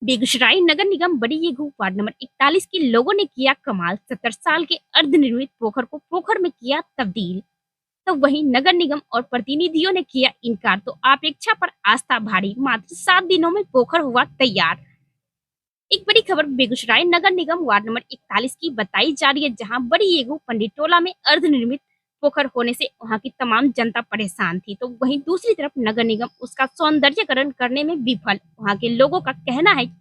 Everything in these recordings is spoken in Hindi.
बेगूसराय नगर निगम बड़ी येगू वार्ड नंबर 41 के लोगों ने किया कमाल। 70 साल के अर्धनिर्मित पोखर को पोखर में किया तब्दील। तो वहीं नगर निगम और प्रतिनिधियों ने किया इनकार, तो अपेक्षा पर आस्था भारी। मात्र 7 दिनों में पोखर हुआ तैयार। एक बड़ी खबर बेगूसराय नगर निगम वार्ड नंबर 41 की बताई जा रही है, जहां बड़ी येगू पंडित टोला में अर्धनिर्मित पोखर होने से वहां की तमाम जनता परेशान थी। तो वहीं दूसरी तरफ नगर निगम उसका सौंदर्यकरण करने में विफल। वहां के लोगों का कहना है कि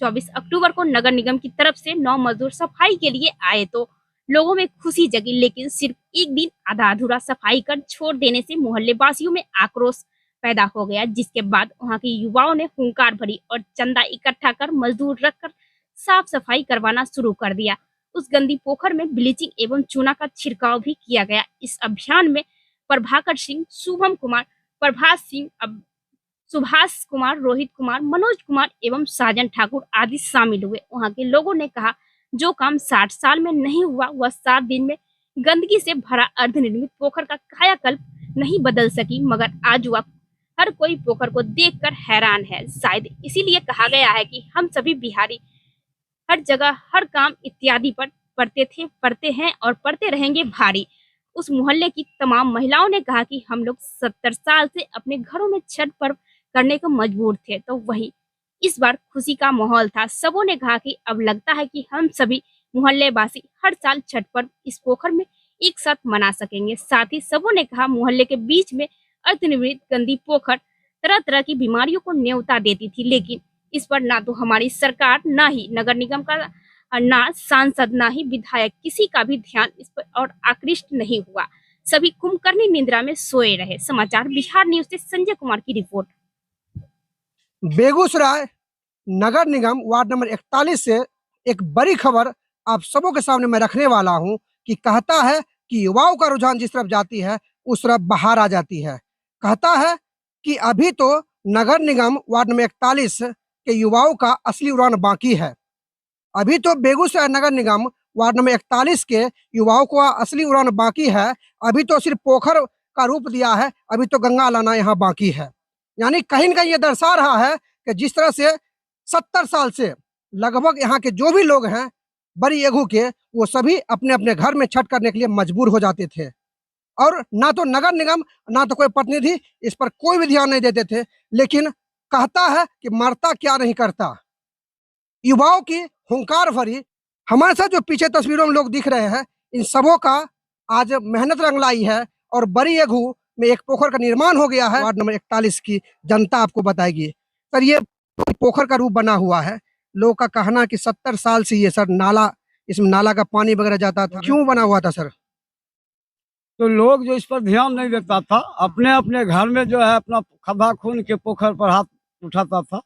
24 अक्टूबर को नगर निगम की तरफ से 9 मजदूर सफाई के लिए आए, तो लोगों में खुशी जगी, लेकिन सिर्फ एक दिन आधा अधूरा सफाई कर छोड़ देने से मोहल्ले वासियों में आक्रोश पैदा हो गया। जिसके बाद वहां के युवाओं ने हुंकार भरी और चंदा इकट्ठा कर मजदूर रखकर साफ सफाई करवाना शुरू कर दिया। उस गंदी पोखर में ब्लीचिंग एवं चूना का छिड़काव भी किया गया। इस अभियान में प्रभाकर सिंह, शुभम कुमार, प्रभास सिंह, सुभाष कुमार, रोहित कुमार, मनोज कुमार एवं साजन ठाकुर आदि शामिल हुए। वहां के लोगों ने कहा, जो काम 60 साल में नहीं हुआ वह 7 दिन में गंदगी से भरा अर्धनिर्मित पोखर का कायाकल्प नहीं बदल सकी, मगर आज वह हर कोई पोखर को देखकर हैरान है। शायद इसीलिए कहा गया है कि हम सभी बिहारी हर जगह हर काम इत्यादि पर पढ़ते थे, पढ़ते हैं और पढ़ते रहेंगे भारी। उस मोहल्ले की तमाम महिलाओं ने कहा कि हम लोग 70 साल से अपने घरों में छठ पर्व करने को मजबूर थे, तो वही इस बार खुशी का माहौल था। सबों ने कहा कि अब लगता है कि हम सभी मोहल्ले वासी हर साल छठ पर्व इस पोखर में एक साथ मना सकेंगे। साथ ही सबों ने कहा, मोहल्ले के बीच में अर्धनिर्मित गंदी पोखर तरह तरह की बीमारियों को न्योता देती थी, लेकिन इस पर ना तो हमारी सरकार, ना ही नगर निगम का, ना सांसद, ना ही विधायक, किसी का भी ध्यान इस पर और आकृष्ट नहीं हुआ। सभी कुंभकर्णी निद्रा में सोए रहे। समाचार बिहार न्यूज से संजय कुमार की रिपोर्ट। बेगूसराय नगर निगम वार्ड नंबर 41 से एक बड़ी खबर आप सबों के सामने मैं रखने वाला हूं कि कहता है कि युवाओं का रुझान जिस तरफ जाती है उस तरफ बाहर आ जाती है। कहता है कि अभी तो नगर निगम वार्ड नंबर 41 के युवाओं का असली उड़ान बाकी है। अभी तो बेगूसराय नगर निगम वार्ड नंबर 41 के युवाओं को असली उड़ान बाकी है। अभी तो सिर्फ पोखर का रूप दिया है, अभी तो गंगा लाना यहाँ बाकी है। यानी कहीं न कहीं ये दर्शा रहा है कि जिस तरह से 70 साल से लगभग यहाँ के जो भी लोग हैं बड़ी येगू के, वो सभी अपने अपने घर में छठ करने के लिए मजबूर हो जाते थे और ना तो नगर निगम ना तो कोई प्रतिनिधि इस पर कोई भी ध्यान नहीं देते थे। लेकिन कहता है कि मरता क्या नहीं करता। युवाओं की हुंकार भरी हमारे साथ जो पीछे तस्वीरों में लोग दिख रहे हैं, इन सबों का आज मेहनत रंग लाई है और बड़ी येगू में एक पोखर का निर्माण हो गया है। वार्ड नंबर 41 की जनता आपको बताएगी। सर, ये पोखर का रूप बना हुआ है। लोगों का कहना है कि 70 साल से ये सर नाला, इसमें नाला का पानी वगैरह जाता था। क्यों बना हुआ था सर? तो लोग जो इस पर ध्यान नहीं देता था, अपने अपने घर में जो है अपना खभा खून के पोखर पर हाथ उठाता था।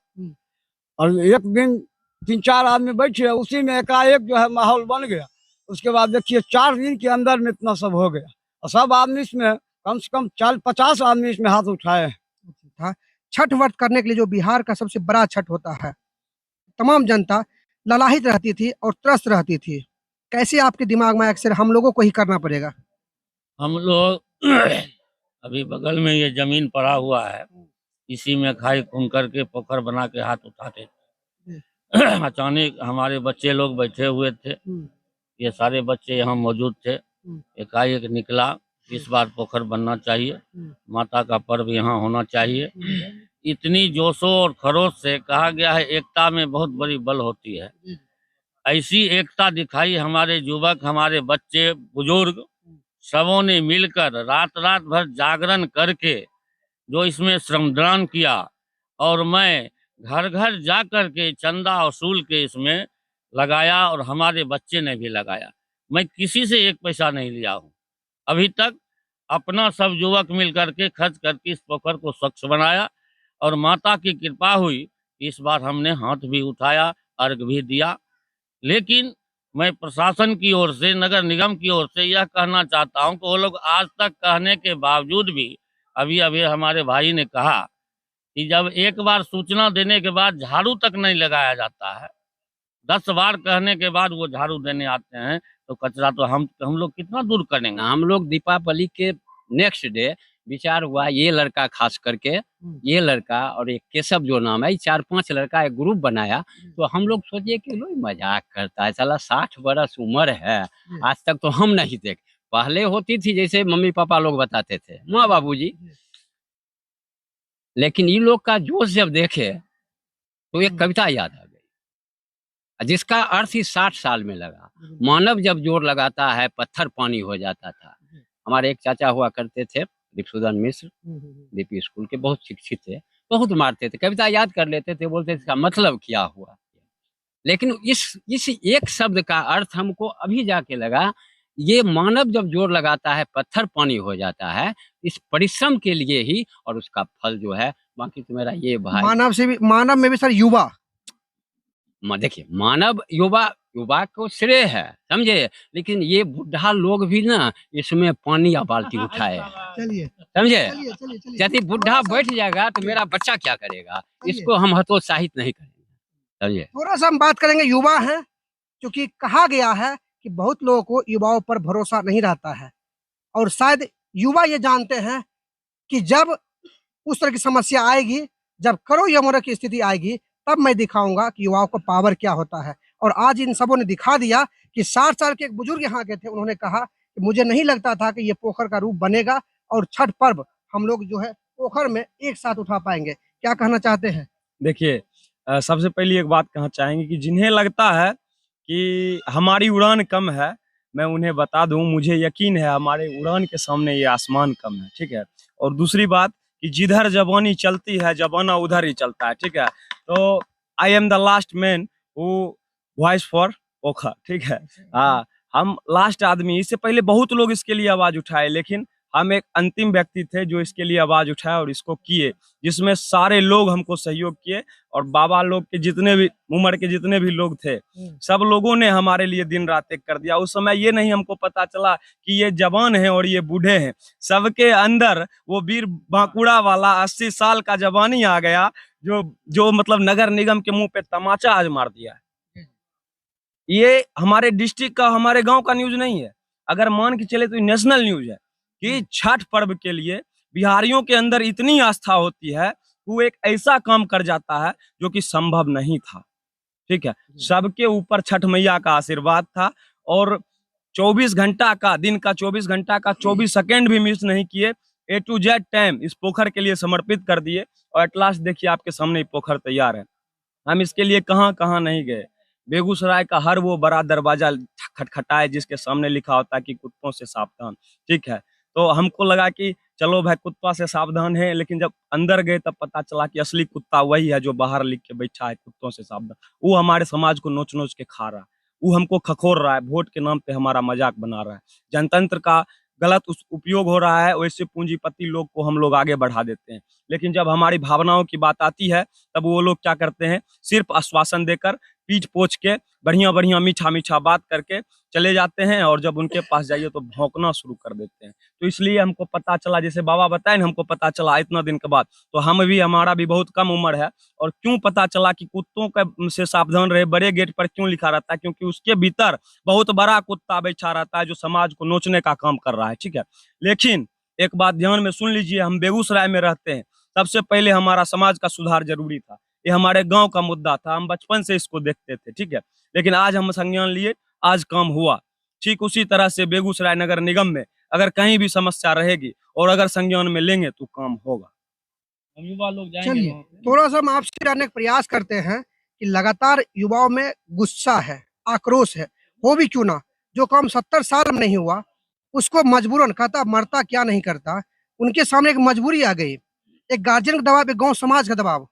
और एक दिन 3-4 आदमी बैठे, उसी में एकाएक जो है माहौल बन गया। उसके बाद देखिए 4 दिन के अंदर में इतना सब हो गया और सब आदमी इसमें कम से कम 40-50 आदमी इसमें हाथ उठाए हैं। छठ व्रत करने के लिए जो बिहार का सबसे बड़ा छठ होता है, तमाम जनता ललाहित रहती थी और त्रस्त रहती थी। कैसे आपके दिमाग में अक्सर हम लोगों को ही करना पड़ेगा? हम लोग अभी बगल में ये जमीन पड़ा हुआ है, इसी में खाई खून करके पोखर बना के हाथ उठाते थे। अचानक हमारे बच्चे लोग बैठे हुए थे, ये सारे बच्चे यहाँ मौजूद थे। एकाएक निकला, इस बार पोखर बनना चाहिए, माता का पर्व यहाँ होना चाहिए। इतनी जोशों और खरोश से कहा गया है, एकता में बहुत बड़ी बल होती है। ऐसी एकता दिखाई हमारे युवक, हमारे बच्चे, बुजुर्ग सबों ने मिलकर रात रात भर जागरण करके जो इसमें श्रमदान किया। और मैं घर घर जा कर के चंदा वसूल के इसमें लगाया और हमारे बच्चे ने भी लगाया। मैं किसी से एक पैसा नहीं लिया हूँ अभी तक। अपना सब युवक मिल करके खर्च करके इस पोखर को स्वच्छ बनाया और माता की कृपा हुई। इस बार हमने हाथ भी उठाया, अर्घ भी दिया। लेकिन मैं प्रशासन की ओर से, नगर निगम की ओर से यह कहना चाहता हूं कि वो लोग आज तक कहने के बावजूद भी, अभी अभी हमारे भाई ने कहा कि जब एक बार सूचना देने के बाद झाड़ू तक नहीं लगाया जाता है, 10 बार कहने के बाद वो झाड़ू देने आते हैं, तो कचरा तो हम लोग कितना दूर करेंगे। हम लोग दीपावली के नेक्स्ट डे विचार हुआ ये लड़का खास करके, ये लड़का और एक केशव जो नाम है, 4-5 लड़का एक ग्रुप बनाया। तो हम लोग सोचे कि लोग मजाक करता है, साला 60 बरस उम्र है, आज तक तो हम नहीं देख। पहले होती थी जैसे मम्मी पापा लोग बताते थे, माँ बाबूजी, लेकिन ये लोग का जोश जब देखे तो एक कविता याद आ गई, जिसका अर्थ ही 60 साल में लगा। मानव जब जोर लगाता है पत्थर पानी हो जाता था। हमारे एक चाचा हुआ करते थे, दीपसूदन मिश्र, डीपी स्कूल के, बहुत शिक्षित थे, बहुत मारते थे, कविता याद कर लेते थे, बोलते थे इसका मतलब क्या हुआ। लेकिन इस एक शब्द का अर्थ हमको अभी जाके लगा, ये मानव जब जोर लगाता है पत्थर पानी हो जाता है, इस परिश्रम के लिए ही, और उसका फल जो है, बाकी तो मेरा ये भाई मानव में भी सर युवा, देखिए मानव युवा को श्रेय है, समझे, लेकिन ये बुढ़ा लोग भी ना इसमें पानी या बाल्टी उठाए, चलिए समझे। चलिए चलिए यदि बुढ़ा बैठ जाएगा तो मेरा बच्चा क्या करेगा, इसको हम हतोत्साहित नहीं करेंगे, समझे। थोड़ा सा हम बात करेंगे, युवा है, क्योंकि कहा गया है कि बहुत लोगों को युवाओं पर भरोसा नहीं रहता है, और शायद युवा ये जानते हैं कि जब उस तरह की समस्या आएगी, जब करो या मरो की स्थिति आएगी, तब मैं दिखाऊंगा कि युवाओं को पावर क्या होता है। और आज इन सबों ने दिखा दिया कि 60 साल के एक बुजुर्ग यहाँ के थे, उन्होंने कहा कि मुझे नहीं लगता था कि ये पोखर का रूप बनेगा और छठ पर्व हम लोग जो है पोखर में एक साथ उठा पाएंगे। क्या कहना चाहते हैं? देखिए, सबसे पहली एक बात कहना चाहेंगे कि जिन्हें लगता है कि हमारी उड़ान कम है, मैं उन्हें बता दूं, मुझे यकीन है हमारे उड़ान के सामने ये आसमान कम है, ठीक है। और दूसरी बात कि जिधर जवानी चलती है जमाना उधर ही चलता है, ठीक है। तो I am the last man who voice for पोखर, ठीक है। हाँ, हम लास्ट आदमी, इससे पहले बहुत लोग इसके लिए आवाज उठाए, लेकिन हम एक अंतिम व्यक्ति थे जो इसके लिए आवाज उठाए और इसको किए, जिसमें सारे लोग हमको सहयोग किए, और बाबा लोग के जितने भी उम्र के जितने भी लोग थे, सब लोगों ने हमारे लिए दिन रात एक कर दिया। उस समय ये नहीं हमको पता चला कि ये जवान हैं और ये बूढ़े हैं, सबके अंदर वो वीर बांकुड़ा वाला 80 साल का जवानी आ गया, जो मतलब नगर निगम के मुंह पे तमाचा आज मार दिया है। ये हमारे डिस्ट्रिक्ट का, हमारे गांव का न्यूज नहीं है, अगर मान के चले तो ये नेशनल न्यूज है कि छठ पर्व के लिए बिहारियों के अंदर इतनी आस्था होती है, वो एक ऐसा काम कर जाता है जो कि संभव नहीं था, ठीक है। सबके ऊपर छठ मैया का आशीर्वाद था, और 24 घंटा का, दिन का 24 घंटा का 24 सेकंड भी मिस नहीं किए, A to Z टाइम इस पोखर के लिए समर्पित कर दिए, और एट लास्ट देखिए आपके सामने पोखर तैयार है। हम इसके लिए कहाँ कहाँ नहीं गए, बेगूसराय का हर वो बड़ा दरवाजा खटखटाए जिसके सामने लिखा होता है कि कुत्तों से सावधान, ठीक है। तो हमको लगा कि चलो भाई कुत्ता से सावधान है, लेकिन जब अंदर गए तब पता चला कि असली कुत्ता वही है जो बाहर लिख के बैठा है कुत्तों से सावधान। वो हमारे समाज को नोच नोच के खा रहा है, वो हमको खखोर रहा है, वोट के नाम पे हमारा मजाक बना रहा है, जनतंत्र का गलत उपयोग हो रहा है, वैसे पूंजीपति लोग को हम लोग आगे बढ़ा देते हैं। लेकिन जब हमारी भावनाओं की बात आती है तब वो लोग क्या करते हैं, सिर्फ आश्वासन देकर, पीठ पोछ के, बढ़िया बढ़िया मीठा मीठा बात करके चले जाते हैं, और जब उनके पास जाइए तो भौंकना शुरू कर देते हैं। तो इसलिए हमको पता चला, जैसे बाबा बताए ना, हमको पता चला इतना दिन के बाद, तो हमारा भी बहुत कम उम्र है, और क्यों पता चला कि कुत्तों का से सावधान रहे, बड़े गेट पर क्यों लिखा रहता है, क्योंकि उसके भीतर बहुत बड़ा कुत्ता बैठा रहता है जो समाज को नोचने का काम कर रहा है, ठीक है। लेकिन एक बात ध्यान में सुन लीजिए, हम बेगूसराय में रहते हैं, सबसे पहले हमारा समाज का सुधार जरूरी था, ये हमारे गांव का मुद्दा था, हम बचपन से इसको देखते थे, ठीक है। लेकिन आज हम संज्ञान लिए, आज काम हुआ। ठीक उसी तरह से बेगूसराय नगर निगम में अगर कहीं भी समस्या रहेगी और अगर संज्ञान में लेंगे तो काम होगा। हम युवा लोग जाएंगे। चलिए, थोड़ा सा हम आपसे जानने का प्रयास करते हैं कि लगातार युवाओं में गुस्सा है, आक्रोश है, हो भी क्यों ना, जो काम 70 साल में नहीं हुआ उसको मजबूरन कहता मरता क्या नहीं करता, उनके सामने एक मजबूरी आ गई, एक गार्जियन का दबाव, एक गांव समाज का दबाव,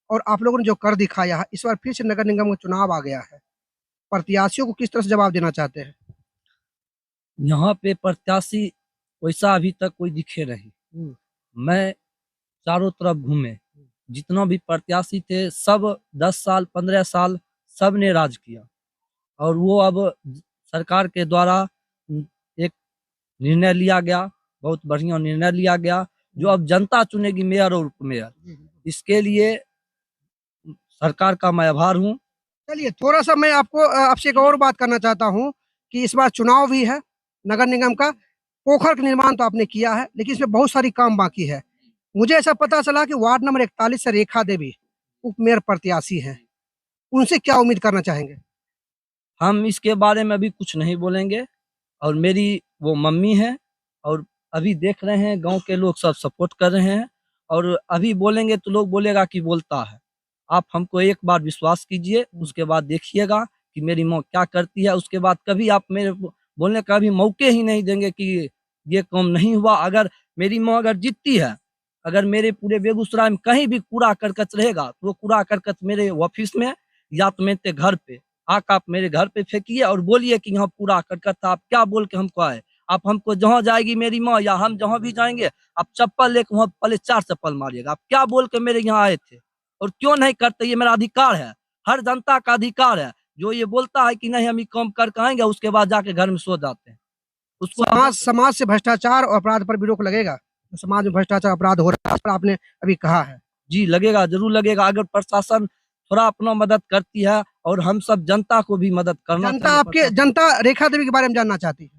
और आप लोगों ने जो कर दिखाया है, इस बार फिर से नगर निगम का चुनाव आ गया है, प्रत्याशियों को किस तरह से जवाब देना चाहते हैं? यहाँ पे प्रत्याशी वैसा अभी तक कोई दिखे नहीं। मैं चारों तरफ घूमे, जितना भी प्रत्याशी थे सब 10 साल 15 साल सब ने राज किया, और वो अब सरकार के द्वारा एक निर्णय लिया गया, बहुत बढ़िया निर्णय लिया गया, जो अब जनता चुनेगी मेयर और उपमेयर। इसके लिए सरकार का मैं आभार हूँ। चलिए, थोड़ा सा मैं आपको आपसे एक और बात करना चाहता हूँ कि इस बार चुनाव भी है नगर निगम का, पोखर का निर्माण तो आपने किया है, लेकिन इसमें बहुत सारी काम बाकी है। मुझे ऐसा पता चला कि वार्ड नंबर 41 से रेखा देवी उप मेयर प्रत्याशी हैं, उनसे क्या उम्मीद करना चाहेंगे? हम इसके बारे में अभी कुछ नहीं बोलेंगे, और मेरी वो मम्मी है, और अभी देख रहे हैं गांव के लोग सब सपोर्ट कर रहे हैं, और अभी बोलेंगे तो लोग बोलेगा कि बोलता है। आप हमको एक बार विश्वास कीजिए, उसके बाद देखिएगा कि मेरी माँ क्या करती है। उसके बाद कभी आप मेरे बोलने का भी मौके ही नहीं देंगे कि ये काम नहीं हुआ। अगर मेरी माँ अगर जीतती है, अगर मेरे पूरे बेगूसराय में कहीं भी कूड़ा करकट रहेगा, तो वो कूड़ा करकट मेरे ऑफिस में या तो मेरे घर पे आकर आप मेरे घर पे फेंकिए और बोलिए कि यहाँ कूड़ा करकट था। आप क्या बोल के हमको आए? आप हमको जहाँ जाएगी मेरी माँ या हम जहाँ भी जाएंगे, आप चप्पल लेके वहाँ पहले 4 चप्पल मारिएगा। आप क्या बोल के मेरे यहाँ आए थे और क्यों नहीं करते? ये मेरा अधिकार है, हर जनता का अधिकार है। जो ये बोलता है कि नहीं हम ये काम करके आएंगे, उसके बाद जाके घर में सो जाते हैं, उसको समाज से भ्रष्टाचार और अपराध पर भी रोक लगेगा? तो समाज में भ्रष्टाचार अपराध हो रहा है, इस पर आपने अभी कहा है। जी लगेगा, जरूर लगेगा। अगर प्रशासन थोड़ा अपना मदद करती है और हम सब जनता को भी मदद करना चाहिए। जनता रेखा देवी के बारे में जानना चाहती है।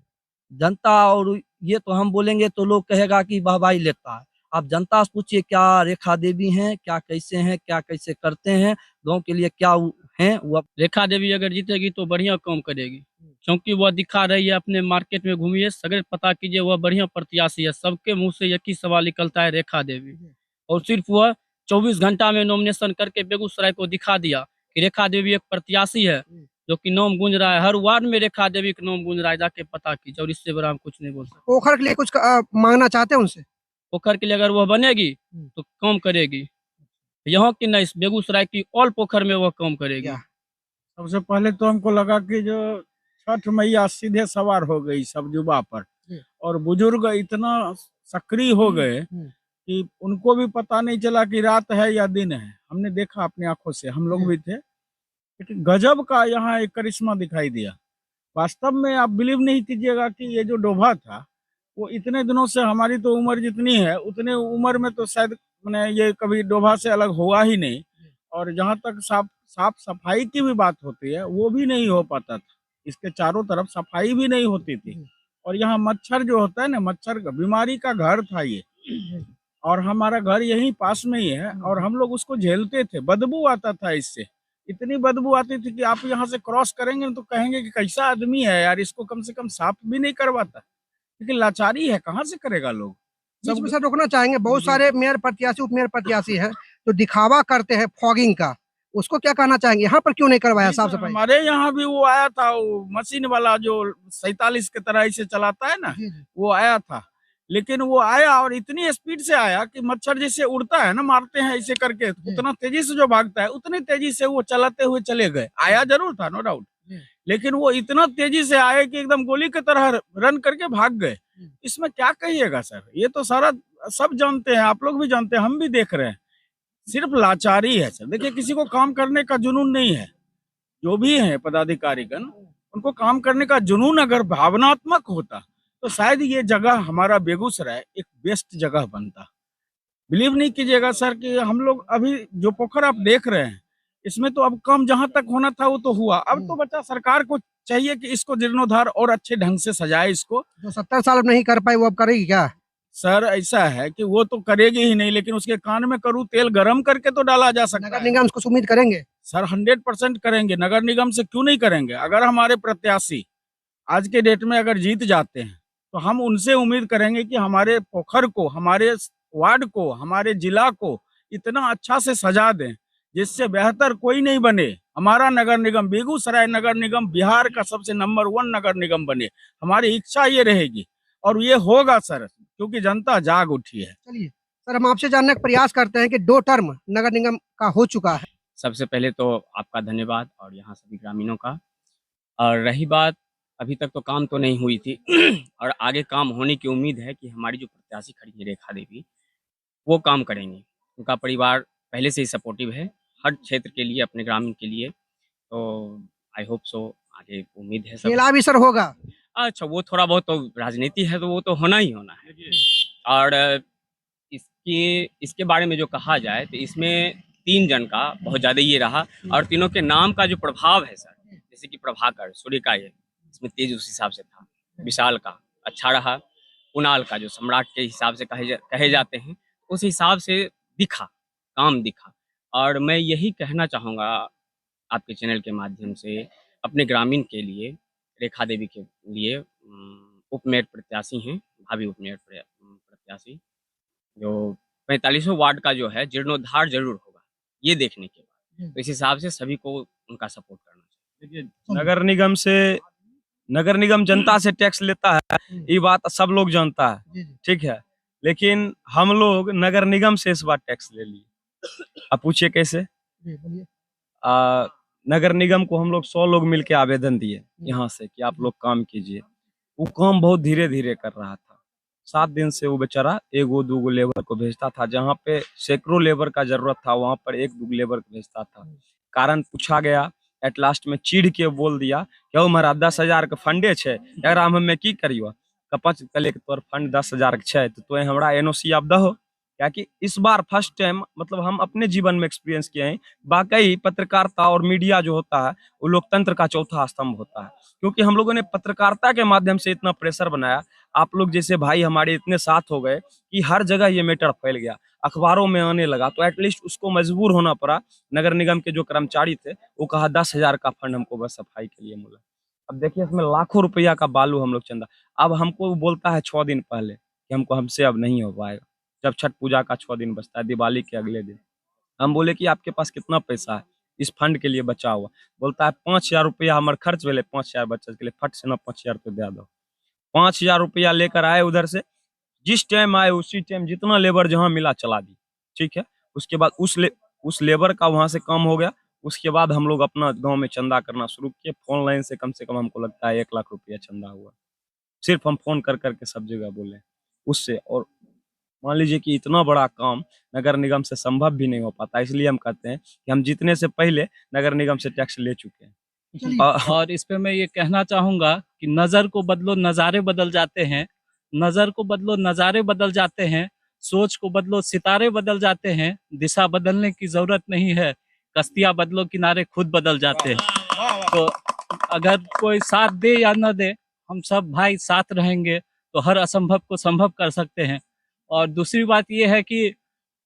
जनता, और ये तो हम बोलेंगे तो लोग कहेगा कि वाहवाही लेता है। आप जनता से पूछिए क्या रेखा देवी हैं, क्या कैसे हैं, क्या कैसे करते हैं, गांव के लिए क्या हैं। वो रेखा देवी अगर जीतेगी तो बढ़िया काम करेगी, क्योंकि वह दिखा रही है। अपने मार्केट में घूमिए, सगरे पता कीजिए, वह बढ़िया प्रत्याशी है। सबके मुंह से एक ही सवाल निकलता है, रेखा देवी। और सिर्फ वह 24 घंटा में नॉमिनेशन करके बेगूसराय को दिखा दिया कि रेखा देवी एक प्रत्याशी है, जो कि नाम गूंज रहा है। हर वार्ड में रेखा देवी का नाम गूंज रहा है, जाके पता कीजिए। और इससे बड़ा हम कुछ नहीं बोल सकते। पोखर के लिए कुछ मांगना चाहते हैं उनसे? पोखर के लिए अगर वह बनेगी तो काम करेगी, यहाँ की नहीं, बेगूसराय की ऑल पोखर में वह काम करेगी। सबसे पहले तो हमको लगा कि जो छठ मैया सीधे सवार हो गई सब युवा पर, और बुजुर्ग इतना सक्रिय हो गए कि उनको भी पता नहीं चला कि रात है या दिन है। हमने देखा अपनी आंखों से, हम लोग भी थे, लेकिन गजब का यहाँ एक करिश्मा दिखाई दिया। वास्तव में आप बिलीव नहीं कीजिएगा कि ये जो डोभा था वो इतने दिनों से, हमारी तो उम्र जितनी है उतने उम्र में तो शायद मैंने ये कभी डोभा से अलग हुआ ही नहीं। और जहाँ तक साफ सफाई की भी बात होती है, वो भी नहीं हो पाता था। इसके चारों तरफ सफाई भी नहीं होती थी। और यहाँ मच्छर जो होता है ना, मच्छर का बीमारी का घर था ये, और हमारा घर यहीं पास में ही है, और हम लोग उसको झेलते थे। बदबू आता था इससे, इतनी बदबू आती थी कि आप यहाँ से क्रॉस करेंगे तो कहेंगे कि कैसा आदमी है यार, इसको कम से कम साफ भी नहीं करवाता। लेकिन लाचारी है, कहाँ से करेगा लोग। बीच में से रोकना चाहेंगे, बहुत सारे मेयर प्रत्याशी उप मेयर प्रत्याशी हैं जो दिखावा करते हैं फॉगिंग का, उसको क्या कहना चाहेंगे? यहाँ पर क्यों नहीं करवाया साफ सफाई? हमारे यहाँ भी वो आया था, वो मशीन वाला जो 47 के तरह इसे चलाता है ना, वो आया था। लेकिन वो आया और इतनी स्पीड से आया कि मच्छर जैसे उड़ता है ना, मारते हैं ऐसे करके, उतना तेजी से जो भागता है उतनी तेजी से वो चलाते हुए चले गए। आया जरूर था, नो डाउट, लेकिन वो इतना तेजी से आए कि एकदम गोली की तरह रन करके भाग गए। इसमें क्या कहिएगा सर, ये तो सारा सब जानते हैं, आप लोग भी जानते हैं, हम भी देख रहे हैं। सिर्फ लाचारी है सर। देखिए, किसी को काम करने का जुनून नहीं है। जो भी है पदाधिकारीगण, उनको काम करने का जुनून अगर भावनात्मक होता तो शायद ये जगह, हमारा बेगूसराय एक बेस्ट जगह बनता। बिलीव नहीं कीजिएगा सर कि हम लोग अभी जो पोखर आप देख रहे हैं, इसमें तो अब कम जहां तक होना था वो तो हुआ। अब तो बच्चा सरकार को चाहिए कि इसको जीर्णोद्धार और अच्छे ढंग से सजाए। इसको जो 70 साल नहीं कर पाई वो अब करेगी क्या? सर ऐसा है कि वो तो करेगी ही नहीं, लेकिन उसके कान में करूँ तेल गरम करके तो डाला जा सकता है। नगर निगम कुछ उम्मीद करेंगे? सर 100% करेंगे। नगर निगम से क्यों नहीं करेंगे? अगर हमारे प्रत्याशी आज के डेट में अगर जीत जाते हैं तो हम उनसे उम्मीद करेंगे कि हमारे पोखर को, हमारे वार्ड को, हमारे जिला को इतना अच्छा से सजा दें जिससे बेहतर कोई नहीं बने। हमारा नगर निगम, बेगूसराय नगर निगम बिहार का सबसे नंबर 1 नगर निगम बने। हमारी इच्छा ये रहेगी और ये होगा सर, क्योंकि जनता जाग उठी है। चलिए सर, हम आपसे जानने का प्रयास करते हैं कि 2 टर्म नगर निगम का हो चुका है। सबसे पहले तो आपका धन्यवाद और यहाँ सभी ग्रामीणों का। और रही बात, अभी तक तो काम तो नहीं हुई थी और आगे काम होने की उम्मीद है कि हमारी जो प्रत्याशी खड़ी है रेखा देवी, वो काम करेंगी। उनका परिवार पहले से ही सपोर्टिव है हर क्षेत्र के लिए, अपने ग्रामीण के लिए। तो आई होप सो, आगे उम्मीद है सब। खेला भी सर होगा? अच्छा, वो थोड़ा बहुत तो राजनीति है, तो वो तो होना ही होना है। और इसके बारे में जो कहा जाए तो इसमें 3 जन का बहुत ज़्यादा ये रहा, और तीनों के नाम का जो प्रभाव है सर, जैसे कि प्रभाकर, सूर्य का, ये इसमें तेज उस हिसाब से था, विशाल का अच्छा रहा, कुणाल का जो सम्राट के हिसाब से कहे जाते हैं, उस हिसाब से दिखा, काम दिखा। और मैं यही कहना चाहूँगा आपके चैनल के माध्यम से अपने ग्रामीण के लिए, रेखा देवी के लिए, उपमेयर प्रत्याशी हैं, भावी उपमेयर प्रत्याशी, जो 45वें वार्ड का जो है जीर्णोद्धार जरूर होगा, ये देखने के बाद। तो इस हिसाब से सभी को उनका सपोर्ट करना चाहिए। देखिए, नगर निगम जनता से टैक्स लेता है, ये बात सब लोग जानता है, ठीक है। लेकिन हम लोग नगर निगम से इस बार टैक्स ले लिए। अब पूछिए कैसे? नगर निगम को हम लोग 100 लोग मिलके आवेदन दिए यहाँ से कि आप लोग काम कीजिए। वो काम बहुत धीरे धीरे कर रहा था। 7 दिन से वो बेचारा 1-2 लेबर को भेजता था, जहाँ पे सैकड़ों लेबर का जरूरत था वहां पर 1-2 लेबर को भेजता था। कारण पूछा गया, एट लास्ट में चिढ़ के बोल दिया कि हमारा 10,000 के फंडे छे, एकरा हमें की करियो? कपच कले के तोर फंड 10,000 के छे, तो तोय हमरा एनओसी आप दहो। क्या कि इस बार फर्स्ट टाइम, मतलब हम अपने जीवन में एक्सपीरियंस किए हैं, वाकई पत्रकारिता और मीडिया जो होता है वो लोकतंत्र का चौथा स्तंभ होता है। क्योंकि हम लोगों ने पत्रकारिता के माध्यम से इतना प्रेशर बनाया, आप लोग जैसे भाई हमारे इतने साथ हो गए कि हर जगह ये मैटर फैल गया, अखबारों में आने लगा, तो एटलीस्ट उसको मजबूर होना पड़ा। नगर निगम के जो कर्मचारी थे वो कहा 10,000 का फंड हमको बस सफाई के लिए मिला। अब देखिए इसमें लाखों रुपया का बालू हम लोग चंदा। अब हमको वो बोलता है 6 दिन पहले कि हमसे अब नहीं हो पाएगा, जब छठ पूजा का 6 दिन बचता है, दिवाली के अगले दिन। हम बोले कि आपके पास कितना पैसा है इस फंड के लिए बचा हुआ? बोलता है 5,000 रुपया हमारे खर्च भेले, 5,000 बच्चे के लिए, फट से ना 5,000 तो दे दो। 5,000 रुपया लेकर आए उधर से, जिस टाइम आए उसी टाइम जितना लेबर जहां मिला चला दी, ठीक है। उसके बाद उस लेबर का वहां से काम हो गया। उसके बाद हम लोग अपना गांव में चंदा करना शुरू किए। फोन लाइन से कम हमको लगता है 1 लाख रुपया चंदा हुआ, सिर्फ हम फोन कर करके सब जगह बोले उससे। और मान लीजिए कि इतना बड़ा काम नगर निगम से संभव भी नहीं हो पाता, इसलिए हम कहते हैं कि हम जीतने से पहले नगर निगम से टैक्स ले चुके हैं। और इस पे मैं ये कहना चाहूंगा कि नजर को बदलो नजारे बदल जाते हैं, नजर को बदलो नजारे बदल जाते हैं, सोच को बदलो सितारे बदल जाते हैं, दिशा बदलने की जरूरत नहीं है, कश्तियां बदलो किनारे खुद बदल जाते हैं। तो अगर कोई साथ दे या न दे, हम सब भाई साथ रहेंगे तो हर असंभव को संभव कर सकते हैं। और दूसरी बात ये है कि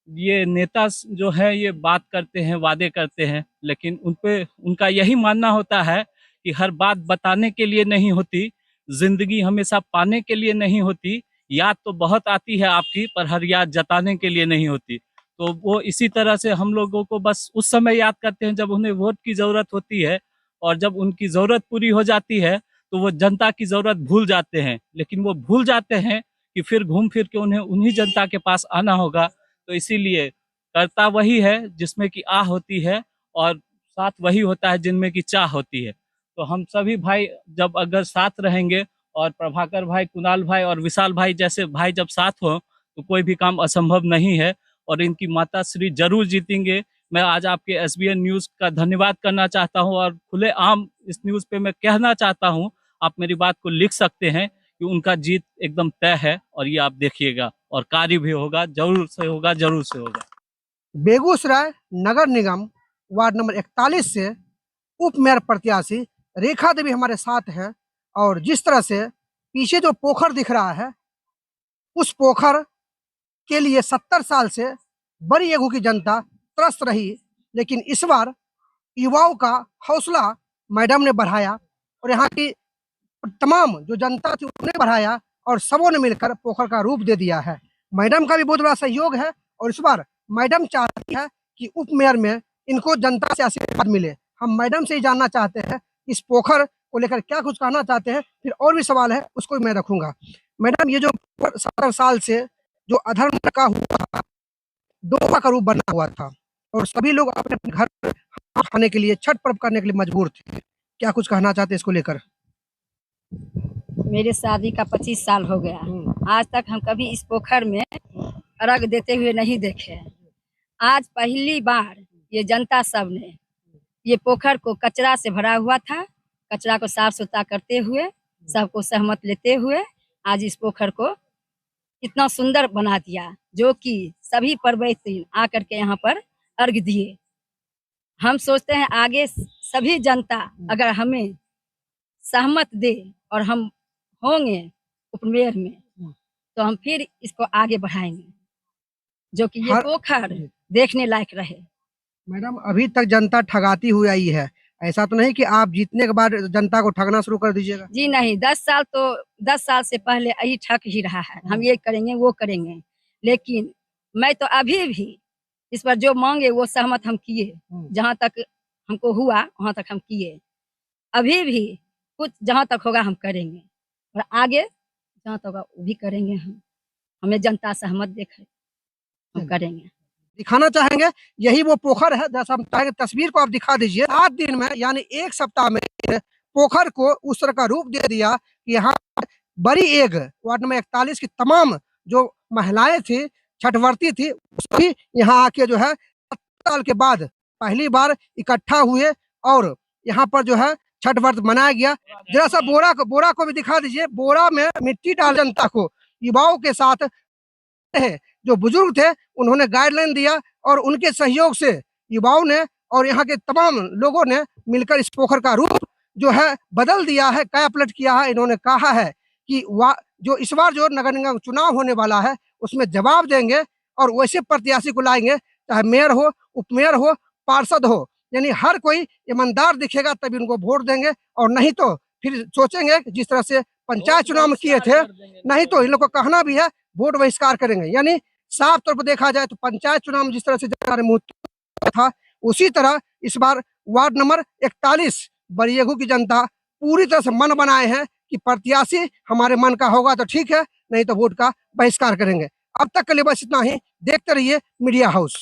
ये नेता जो है ये बात करते हैं, वादे करते हैं, लेकिन उनका यही मानना होता है कि हर बात बताने के लिए नहीं होती, जिंदगी हमेशा पाने के लिए नहीं होती, याद तो बहुत आती है आपकी पर हर याद जताने के लिए नहीं होती। तो वो इसी तरह से हम लोगों को बस उस समय याद करते हैं जब उन्हें वोट की जरूरत होती है, और जब उनकी जरूरत पूरी हो जाती है तो वो जनता की जरूरत भूल जाते हैं। लेकिन वो भूल जाते हैं कि फिर घूम फिर के उन्हें उन्हीं जनता के पास आना होगा। तो इसीलिए करता वही है जिसमें कि आह होती है, और साथ वही होता है जिनमें की चाह होती है। तो हम सभी भाई जब अगर साथ रहेंगे, और प्रभाकर भाई, कुणाल भाई और विशाल भाई जैसे भाई जब साथ हो, तो कोई भी काम असंभव नहीं है, और इनकी माता श्री जरूर जीतेंगे। मैं आज आपके एसबीएन न्यूज का धन्यवाद करना चाहता हूं, और खुले आम इस न्यूज पे मैं कहना चाहता हूं, आप मेरी बात को लिख सकते हैं कि उनका जीत एकदम तय है, और ये आप देखिएगा, और कार्य भी होगा, जरूर से होगा, जरूर से होगा। बेगूसराय नगर निगम वार्ड नंबर 41 से उप मेयर प्रत्याशी रेखा देवी हमारे साथ है। और जिस तरह से पीछे जो पोखर दिख रहा है, उस पोखर के लिए 70 साल से बड़ी एगू की जनता त्रस्त रही, लेकिन इस बार युवाओं का हौसला मैडम ने बढ़ाया, और यहाँ की तमाम जो जनता थी उन्हें बढ़ाया, और सबों ने मिलकर पोखर का रूप दे दिया है। मैडम का भी बहुत बड़ा सहयोग है, और इस बार मैडम चाहती है कि उप मेयर में इनको जनता से आशीर्वाद मिले। हम मैडम से ही जानना चाहते हैं इस पोखर को लेकर क्या कुछ कहना चाहते हैं, फिर और भी सवाल है उसको भी मैं रखूंगा। मैडम, ये जो 70 साल से जो अधर्म का हुआ था, डोबा का रूप बना हुआ था, और सभी लोग अपने अपने घर खाने के लिए, छठ पर्व करने के लिए मजबूर थे, क्या कुछ कहना चाहते हैं इसको लेकर? मेरे शादी का 25 साल हो गया, आज तक हम कभी इस पोखर में अर्घ देते हुए नहीं देखे। आज पहली बार ये जनता सब ने ये पोखर को कचरा से भरा हुआ था, कचरा को साफ सुथरा करते हुए, सबको सहमत लेते हुए आज इस पोखर को इतना सुंदर बना दिया, जो कि सभी पर्वतीन आकर के यहाँ पर अर्घ दिए। हम सोचते हैं आगे सभी जनता अगर हमें सहमत दे और हम होंगे उपमेयर में, तो हम फिर इसको आगे बढ़ाएंगे, जो कि ये हर- पोखर देखने लायक रहे। मैडम अभी तक जनता ठगाती हुई आई है, ऐसा तो नहीं कि आप जीतने के बाद जनता को ठगना शुरू कर दीजिएगा? जी नहीं, 10 साल से पहले यही ठग ही रहा है, हम ये करेंगे वो करेंगे, लेकिन मैं तो अभी भी इस पर जो मांगे वो सहमत हम किए, जहाँ तक हमको हुआ वहाँ तक हम किए, अभी भी कुछ जहाँ तक होगा हम करेंगे, और आगे जहाँ तक होगा वो भी करेंगे। हम हमें जनता सहमत देखे हम करेंगे। दिखाना चाहेंगे यही वो पोखर है, जैसा हम चाहेंगे तस्वीर को आप दिखा दीजिए। 7 दिन में यानी 1 सप्ताह में पोखर को उस तरह का रूप दे दिया कि यहाँ बड़ी एग वार्ड नंबर 41 की तमाम जो महिलाएं थी, छठवर्ती थी, सभी यहाँ आके जो है 7 साल के बाद पहली बार इकट्ठा हुए और यहाँ पर जो है छठ व्रत मनाया गया। जरा सा बोरा को भी दिखा दीजिए। बोरा में मिट्टी डाल जनता को युवाओं के साथ है, जो बुजुर्ग थे उन्होंने गाइडलाइन दिया और उनके सहयोग से युवाओं ने और यहाँ के तमाम लोगों ने मिलकर इस पोखर का रूप जो है बदल दिया है, काया पलट किया है। इन्होंने कहा है कि जो इस बार जो नगर निगम चुनाव होने वाला है उसमें जवाब देंगे और वैसे प्रत्याशी को लाएंगे, चाहे मेयर हो, उपमेयर हो, पार्षद हो, यानी हर कोई ईमानदार दिखेगा तभी उनको वोट देंगे, और नहीं तो फिर सोचेंगे कि जिस तरह से पंचायत चुनाव में किए थे, नहीं तो इन लोग को कहना भी है वोट बहिष्कार करेंगे। यानी साफ तौर पर देखा जाए तो पंचायत चुनाव में जिस तरह से जनता ने मुंह था, उसी तरह इस बार वार्ड नंबर 41 बरियेगू की जनता पूरी तरह से मन बनाए हैं कि प्रत्याशी हमारे मन का होगा तो ठीक है, नहीं तो वोट का बहिष्कार करेंगे। अब तक के लिए बस इतना ही। देखते रहिए मीडिया हाउस।